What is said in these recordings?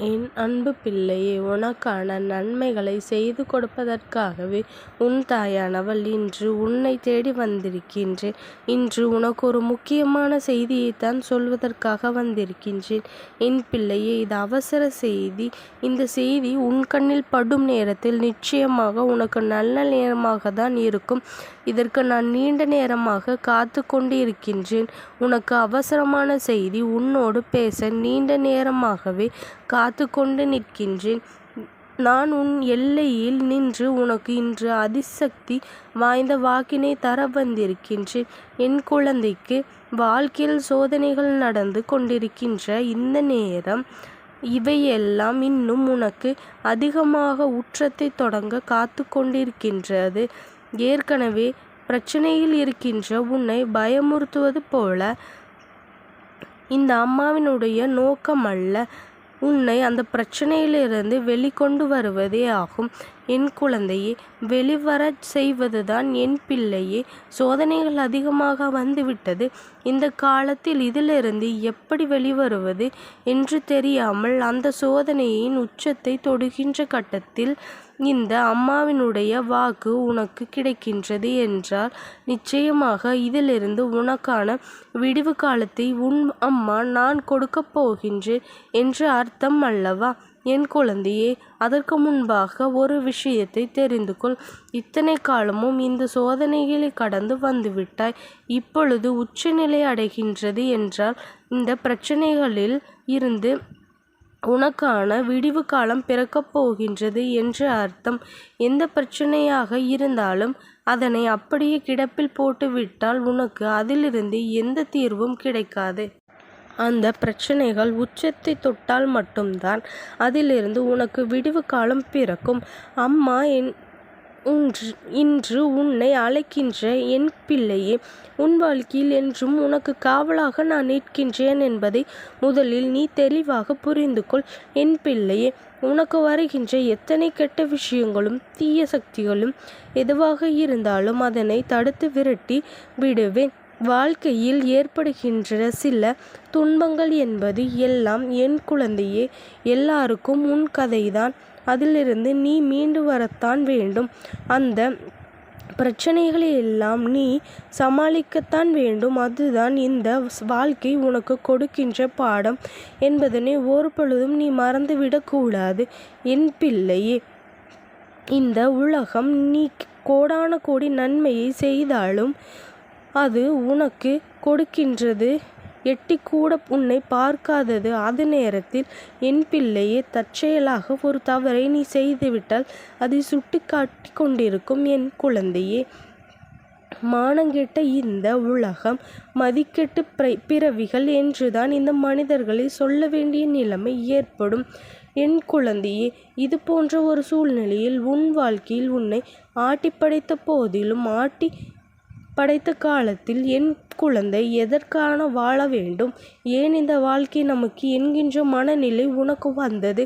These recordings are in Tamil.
என் அன்பு பிள்ளையே, உனக்கான நன்மைகளை செய்து கொடுப்பதற்காகவே உன் தாயானவள் இன்று உன்னை தேடி வந்திருக்கின்றேன். இன்று உனக்கு ஒரு முக்கியமான செய்தியைத்தான் சொல்வதற்காக வந்திருக்கின்றேன். என் பிள்ளையே, இது அவசர செய்தி. இந்த செய்தி உன் கண்ணில் படும் நேரத்தில் நிச்சயமாக உனக்கு நல்ல நேரமாக தான் இருக்கும். இதற்கு நான் நீண்ட நேரமாக காத்து கொண்டு இருக்கின்றேன். உனக்கு அவசரமான செய்தி, உன்னோடு பேச நீண்ட நேரமாகவே காத்து கொண்டு நிற்கின்றேன். நான் உன் எல்லையில் நின்று உனக்கு இன்று அதிசக்தி வாய்ந்த வாக்கினை தர வந்திருக்கின்றேன். என் குழந்தைக்கு வாழ்க்கையில் சோதனைகள் நடந்து கொண்டிருக்கின்ற இந்த நேரம், இவையெல்லாம் இன்னும் உனக்கு அதிகமாக உச்சத்தை தொடங்க காத்து கொண்டிருக்கின்றது. ஏற்கனவே பிரச்சனையில் இருக்கின்ற உன்னை பயமுறுத்துவது போல இந்த அம்மாவினுடைய நோக்கம் அல்ல. உன்னை அந்த பிரச்சனையிலிருந்து வெளிக்கொண்டு வருவதே ஆகும். என் குழந்தையே, வெளிவரச் செய்வதுதான் என் பிள்ளையே. சோதனைகள் அதிகமாக வந்துவிட்டது. இந்த காலத்தில் இதிலிருந்து எப்படி வெளிவருவது என்று தெரியாமல் அந்த சோதனையின் உச்சத்தை தொடுகின்ற கட்டத்தில் இந்த அம்மாவினுடைய வாக்கு உனக்கு கிடைக்கின்றது என்றால் நிச்சயமாக இதிலிருந்து உனக்கான விடிவு காலத்தை உன் அம்மா நான் கொடுக்கப் போகின்றேன் என்று அர்த்தம் அல்லவா என் குழந்தையே? அதற்கு முன்பாக ஒரு விஷயத்தை தெரிந்து கொள். இத்தனை காலமும் இந்த சோதனைகளை கடந்து வந்துவிட்டாய். இப்பொழுது உச்சநிலை அடைகின்றது என்றால் இந்த பிரச்சனைகளில் இருந்து உனக்கான விடிவு காலம் பிறக்கப் போகின்றது என்று அர்த்தம். எந்த பிரச்சனையாக இருந்தாலும் அதனை அப்படியே கிடப்பில் போட்டுவிட்டால் உனக்கு அதிலிருந்து எந்த தீர்வும் கிடைக்காது. அந்த பிரச்சனைகள் உச்சத்தை தொட்டால் மட்டும்தான் அதிலிருந்து உனக்கு விடிவு காலம் பிறக்கும். அம்மா இன்று உன்னை அழைக்கின்ற என் பிள்ளையே, உன் வாழ்க்கையில் என்றும் உனக்கு காவலாக நான் நிற்கின்றேன் என்பதை முதலில் நீ தெளிவாக புரிந்து கொள். என் பிள்ளையே, உனக்கு வருகின்ற எத்தனை கெட்ட விஷயங்களும் தீய சக்திகளும் எதுவாக இருந்தாலும் அதனை தடுத்து விரட்டி விடுவேன். வாழ்க்கையில் ஏற்படுகின்ற சில துன்பங்கள் என்பது எல்லாம் என் குழந்தையே, எல்லாருக்கும் உன் கதைதான். அதிலிருந்து நீ மீண்டு வரத்தான் வேண்டும். அந்த பிரச்சனைகளை எல்லாம் நீ சமாளிக்கத்தான் வேண்டும். அதுதான் இந்த வாழ்க்கை உனக்கு கொடுக்கின்ற பாடம் என்பதனை ஒரு பொழுதும் நீ மறந்துவிடக்கூடாது. என் பிள்ளையே, இந்த உலகம் நீ கோடான கோடி நன்மையை செய்தாலும் அது உனக்கு கொடுக்கின்றது எட்டிக்கூட உன்னை பார்க்காதது. அது நேரத்தில் என் பிள்ளையே, தற்செயலாக ஒரு தவறை நீ செய்துவிட்டால் அதை சுட்டி காட்டி கொண்டிருக்கும் என் குழந்தையே. மானங்கெட்ட இந்த உலகம், மதிக்கெட்டு பிறவிகள் என்றுதான் இந்த மனிதர்களை சொல்ல வேண்டிய நிலைமை ஏற்படும். என் குழந்தையே, இது போன்ற ஒரு சூழ்நிலையில் உன் வாழ்க்கையில் உன்னை ஆட்டி படைத்த போதிலும் ஆட்டி படைத்த காலத்தில் என் குழந்தை எதற்கான வாழ வேண்டும், ஏன் இந்த வாழ்க்கை நமக்கு என்கின்ற மனநிலை உனக்கு வந்தது?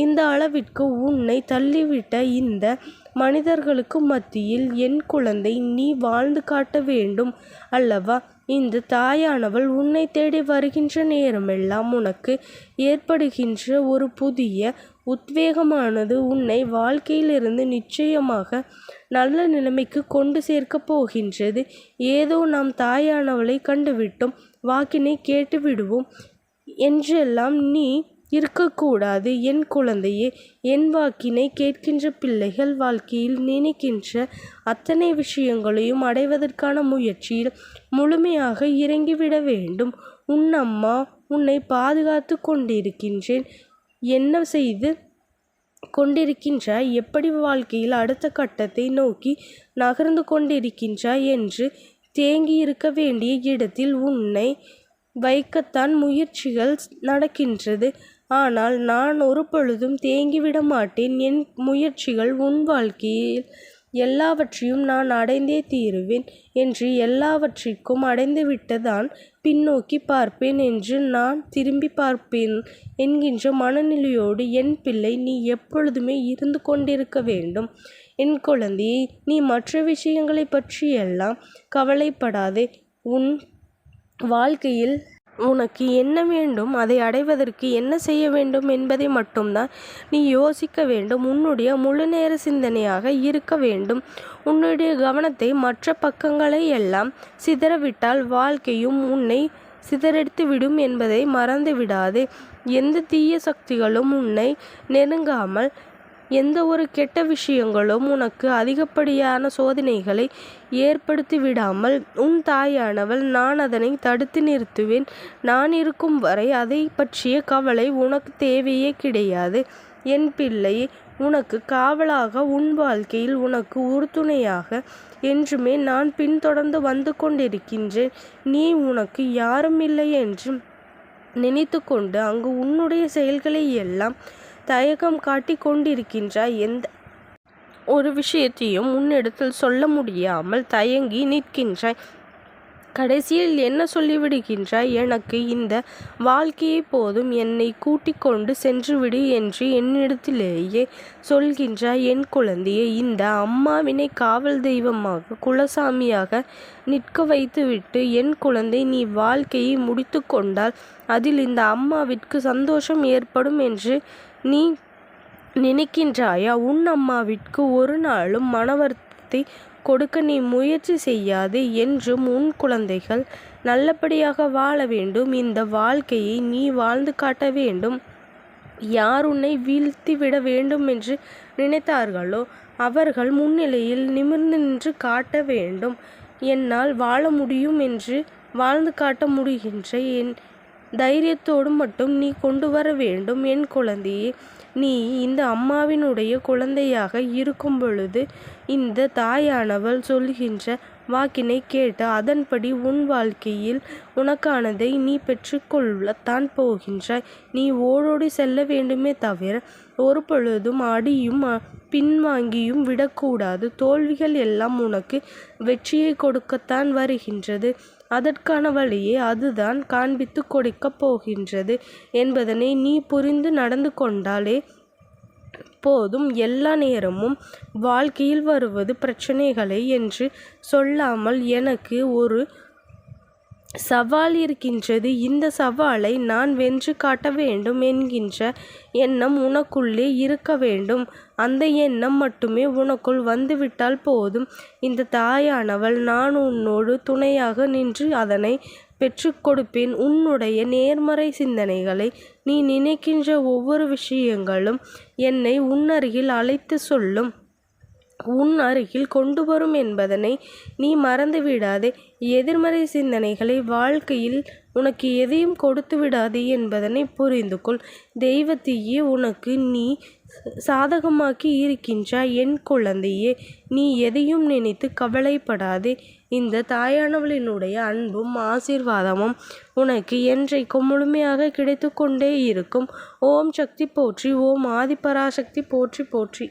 இந்த அளவிற்கு உன்னை தள்ளிவிட்ட இந்த மனிதர்களுக்கு மத்தியில் என் குழந்தை நீ வாழ்ந்து காட்ட வேண்டும் அல்லவா? இந்த தாயானவள் உன்னை தேடி வருகின்ற நேரமெல்லாம் உனக்கு ஏற்படுகின்ற ஒரு புதிய உத்வேகமானது உன்னை வாழ்க்கையிலிருந்து நிச்சயமாக நல்ல நிலைமைக்கு கொண்டு சேர்க்கப் போகின்றது. ஏதோ நாம் தாயானவளை கண்டுவிட்டோம், வாக்கினை கேட்டு விடுவோம் என்றெல்லாம் நீ இருக்கக்கூடாது என் குழந்தையே. என் வாக்கினை கேட்கின்ற பிள்ளைகள் வாழ்க்கையில் நினைக்கின்ற அத்தனை விஷயங்களையும் அடைவதற்கான முயற்சியில் முழுமையாக இறங்கிவிட வேண்டும். உன் அம்மா உன்னை பாதுகாத்து கொண்டிருக்கின்றேன். என்ன செய்து கொண்டிருக்கின்றாய், எப்படி வாழ்க்கையில் அடுத்த கட்டத்தை நோக்கி நகர்ந்து கொண்டிருக்கின்றாய் என்று தேங்கி இருக்க வேண்டிய இடத்தில் உன்னை வைக்கத்தான் முயற்சிகள் நடக்கின்றது. ஆனால் நான் ஒரு பொழுதும் தேங்கிவிட மாட்டேன். என் முயற்சிகள் உன் வாழ்க்கையில் எல்லாவற்றையும் நான் அடைந்தே தீருவேன் என்று, எல்லாவற்றிற்கும் அடைந்துவிட்டதான் பின்னோக்கி பார்ப்பேன் என்று, நான் திரும்பி பார்ப்பேன் என்கின்ற மனநிலையோடு என் பிள்ளை நீ எப்பொழுதுமே இருந்து கொண்டிருக்க வேண்டும். என் குழந்தையை, நீ மற்ற விஷயங்களை பற்றியெல்லாம் கவலைப்படாதே. உன் வாழ்க்கையில் உனக்கு என்ன வேண்டும், அதை அடைவதற்கு என்ன செய்ய வேண்டும் என்பதை மட்டும்தான் நீ யோசிக்க வேண்டும். உன்னுடைய முழுநேர சிந்தனையாக இருக்க வேண்டும். உன்னுடைய கவனத்தை மற்ற பக்கங்களை எல்லாம் சிதறவிட்டால் வாழ்க்கையும் உன்னை சிதறடித்து விடும் என்பதை மறந்து விடாதே. எந்த தீய சக்திகளும் உன்னை நெருங்காமல், எந்த ஒரு கெட்ட விஷயங்களும் உனக்கு அதிகப்படியான சோதனைகளை ஏற்படுத்தி விடாமல், உன் தாயானவள் நான் அதனை தடுத்து நிறுத்துவேன். நான் இருக்கும் வரை அதை பற்றிய கவலை உனக்கு தேவையே கிடையாது. என் பிள்ளையே, உனக்கு காவலாக, உன் வாழ்க்கையில் உனக்கு உறுதுணையாக என்றுமே நான் பின்தொடர்ந்து வந்து கொண்டிருக்கின்றேன். நீ உனக்கு யாரும் இல்லை என்று நினைத்து கொண்டு அங்கு உன்னுடைய செயல்களை எல்லாம் தயக்கம் காட்டி கொண்டிருக்கின்றாய். எந்த ஒரு விஷயத்தையும் உன்னிடத்தில் சொல்ல முடியாமல் தயங்கி நிற்கின்றாய். கடைசியில் என்ன சொல்லிவிடுகின்றாய்? எனக்கு இந்த வாழ்க்கையை போதும், என்னை கூட்டிக் கொண்டு சென்றுவிடு என்று என்னிடத்திலேயே சொல்கின்றாய். என் குழந்தையே, இந்த அம்மாவினை காவல் தெய்வமாக, குலசாமியாக நிற்க வைத்துவிட்டு என் குழந்தை நீ வாழ்க்கையை முடித்து கொண்டால் அதில் இந்த அம்மாவிற்கு சந்தோஷம் ஏற்படும் என்று நீ நினைக்கின்றாயா? உன் அம்மாவிற்கு ஒரு நாளும் மனவருத்தத்தை கொடுக்க நீ முயற்சி செய்யாது. என்றும் உன் குழந்தைகள் நல்லபடியாக வாழ வேண்டும். இந்த வாழ்க்கையை நீ வாழ்ந்து காட்ட வேண்டும். யார் உன்னை வீழ்த்திவிட வேண்டும் என்று நினைத்தார்களோ அவர்கள் முன்னிலையில் நிமிர்ந்து நின்று காட்ட வேண்டும். என்னால் வாழ முடியும் என்று வாழ்ந்து காட்ட முடிகின்ற என் தைரியத்தோடு மட்டும் நீ கொண்டு வர வேண்டும். என் குழந்தையே, நீ இந்த அம்மாவினுடைய குழந்தையாக இருக்கும் பொழுது இந்த தாயானவள் சொல்கின்ற வாக்கினை கேட்டு அதன்படி உன் வாழ்க்கையில் உனக்கானதை நீ பெற்றுக்கொள்ளத்தான் போகின்றாய். நீ ஓடோடி செல்ல வேண்டுமே தவிர ஒரு பொழுதும் அடியும் பின்வாங்கியும் விடக்கூடாது. தோல்விகள் எல்லாம் உனக்கு வெற்றியை கொடுக்கத்தான் வருகின்றது. அதற்கான வழியை அதுதான் காண்பித்து கொடுக்கப் போகின்றது என்பதனை நீ புரிந்து நடந்து கொண்டாலே போதும். எல்லா நேரமும் வாழ்க்கையில் வருவது பிரச்சனைகளை என்று சொல்லாமல் எனக்கு ஒரு சவால் இருக்கின்றது, இந்த சவாலை நான் வென்று காட்ட வேண்டும் என்கின்ற எண்ணம் உனக்குள்ளே இருக்க வேண்டும். அந்த எண்ணம் மட்டுமே உனக்குள் வந்துவிட்டால் போதும். இந்த தாயானவள் நான் உன்னோடு துணையாக நின்று அதனை பெற்று கொடுப்பேன். உன்னுடைய நேர்மறை சிந்தனைகளை, நீ நினைக்கின்ற ஒவ்வொரு விஷயங்களும் என்னை உன்னருகில் அழைத்து சொல்லும், உன் அருகில் கொண்டு வரும் என்பதனை நீ மறந்து விடாதே. எதிர்மறை சிந்தனைகளை வாழ்க்கையில் உனக்கு எதையும் கொடுத்து விடாதே என்பதனை புரிந்து கொள். தெய்வத்தையே உனக்கு நீ சாதகமாக்கி இருக்கின்றாய். என் குழந்தையே, நீ எதையும் நினைத்து கவலைப்படாதே. இந்த தாயானவளினுடைய அன்பும் ஆசீர்வாதமும் உனக்கு என்றைக்கும் முழுமையாக கிடைத்து கொண்டே இருக்கும். ஓம் சக்தி போற்றி, ஓம் ஆதிபராசக்தி போற்றி போற்றி.